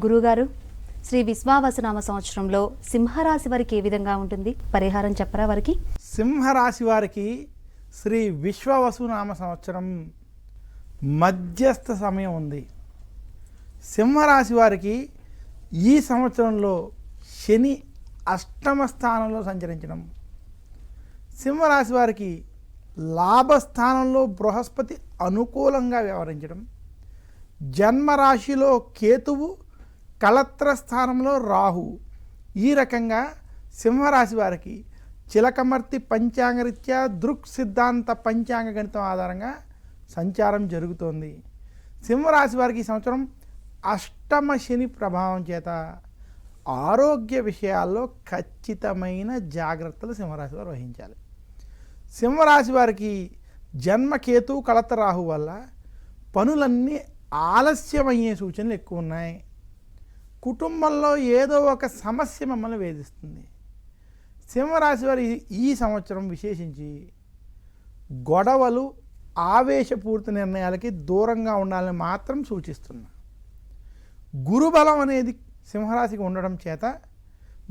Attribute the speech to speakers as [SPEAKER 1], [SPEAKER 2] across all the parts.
[SPEAKER 1] గురుగారు, శ్రీ విశ్వావసునామ సంవత్సరంలో సింహరాశి వారికి ఏ విధంగా ఉంటుంది? పరిహారం చెప్పరా వారికి?
[SPEAKER 2] సింహరాశి వారికి శ్రీ విశ్వావసునామ సంవత్సరం మధ్యస్థ సమయం ఉంది. సింహరాశి వారికి ఈ సంవత్సరంలో శని అష్టమ స్థానంలో సంచరించడం, సింహరాశి వారికి లాభస్థానంలో బృహస్పతి అనుకూలంగా వ్యవహరించడం, జన్మరాశిలో కేతువు, కళత్ర స్థానంలో రాహు, ఈ రకంగా సింహరాశి వారికి చిలకమర్తి పంచాంగరీత్యా దృక్ సిద్ధాంత పంచాంగ గణితం ఆధారంగా సంచారం జరుగుతోంది. సింహరాశి వారికి ఈ సంవత్సరం అష్టమ శని ప్రభావం చేత ఆరోగ్య విషయాల్లో ఖచ్చితమైన జాగ్రత్తలు సింహరాశి వారు వహించాలి. సింహరాశి వారికి జన్మకేతు కళత్ర రాహు వల్ల పనులన్నీ ఆలస్యమయ్యే సూచనలు ఎక్కువ ఉన్నాయి. కుటుంబంలో ఏదో ఒక సమస్య మమ్మల్ని వేధిస్తుంది. సింహరాశి వారి ఈ సంవత్సరం విశేషించి గొడవలు, ఆవేశపూరిత నిర్ణయాలకి దూరంగా ఉండాలని మాత్రం సూచిస్తున్నా. గురుబలం అనేది సింహరాశికి ఉండడం చేత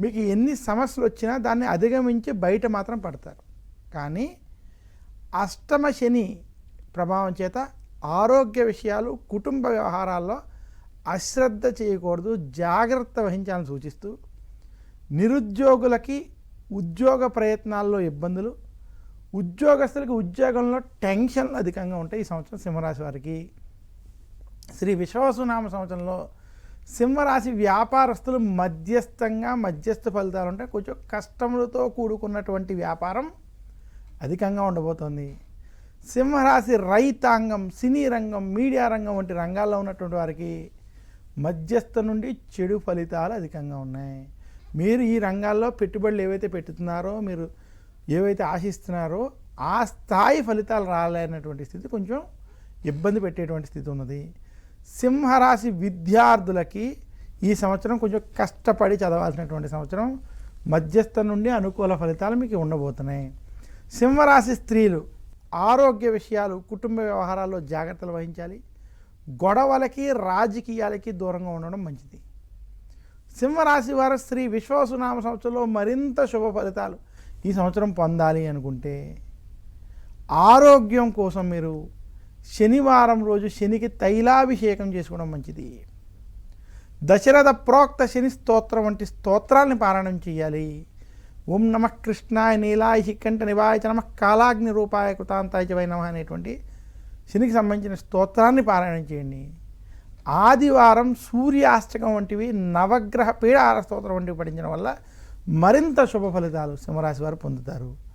[SPEAKER 2] మీకు ఎన్ని సమస్యలు వచ్చినా దాన్ని అధిగమించి బయట మాత్రం పడతారు. కానీ అష్టమ శని ప్రభావం చేత ఆరోగ్య విషయాలు, కుటుంబ వ్యవహారాల్లో అశ్రద్ధ చేయకూడదు, జాగ్రత్త వహించాలని సూచిస్తూ, నిరుద్యోగులకి ఉద్యోగ ప్రయత్నాల్లో ఇబ్బందులు, ఉద్యోగస్తులకి ఉద్యోగంలో టెన్షన్లు అధికంగా ఉంటాయి. ఈ సంవత్సరం సింహరాశి వారికి శ్రీ విశ్వావసునామ సంవత్సరంలో సింహరాశి వ్యాపారస్తులు మధ్యస్థ ఫలితాలు ఉంటాయి. కొంచెం కష్టములతో కూడుకున్నటువంటి వ్యాపారం అధికంగా ఉండబోతోంది. సింహరాశి రైతాంగం, సినీ రంగం, మీడియా రంగం వంటి రంగాల్లో ఉన్నటువంటి వారికి మధ్యస్థ నుండి చెడు ఫలితాలు అధికంగా ఉన్నాయి. మీరు ఈ రంగాల్లో పెట్టుబడులు ఏవైతే పెట్టుతున్నారో, మీరు ఏవైతే ఆశిస్తున్నారో ఆ స్థాయి ఫలితాలు రాలేనటువంటి స్థితి, కొంచెం ఇబ్బంది పెట్టేటువంటి స్థితి ఉన్నది. సింహరాశి విద్యార్థులకి ఈ సంవత్సరం కొంచెం కష్టపడి చదవాల్సినటువంటి సంవత్సరం. మధ్యస్థ నుండి అనుకూల ఫలితాలు మీకు ఉండబోతున్నాయి. సింహరాశి స్త్రీలు ఆరోగ్య విషయాలు, కుటుంబ వ్యవహారాల్లో జాగ్రత్తలు వహించాలి. గొడవలకి, రాజకీయాలకి దూరంగా ఉండడం మంచిది. సింహరాశి వారు శ్రీ విశ్వావసునామ సంవత్సరంలో మరింత శుభ ఫలితాలు ఈ సంవత్సరం పొందాలి అనుకుంటే ఆరోగ్యం కోసం మీరు శనివారం రోజు శనికి తైలాభిషేకం చేసుకోవడం మంచిది. దశరథ ప్రోక్త శని స్తోత్రం వంటి స్తోత్రాలను పారాయణం చేయాలి. ఓం నమః కృష్ణాయ నీలాయ శికంఠ నివాయ చ నమః కాలాగ్ని రూపాయ కృతాంతాయ చ వై నమః అనేటువంటి శనికి సంబంధించిన స్తోత్రాన్ని పారాయణం చేయండి. ఆదివారం సూర్యాష్టకం వంటివి, నవగ్రహ పీడాహార స్తోత్రం వంటివి పఠించడం వల్ల మరింత శుభ ఫలితాలు సింహరాశి వారు పొందుతారు.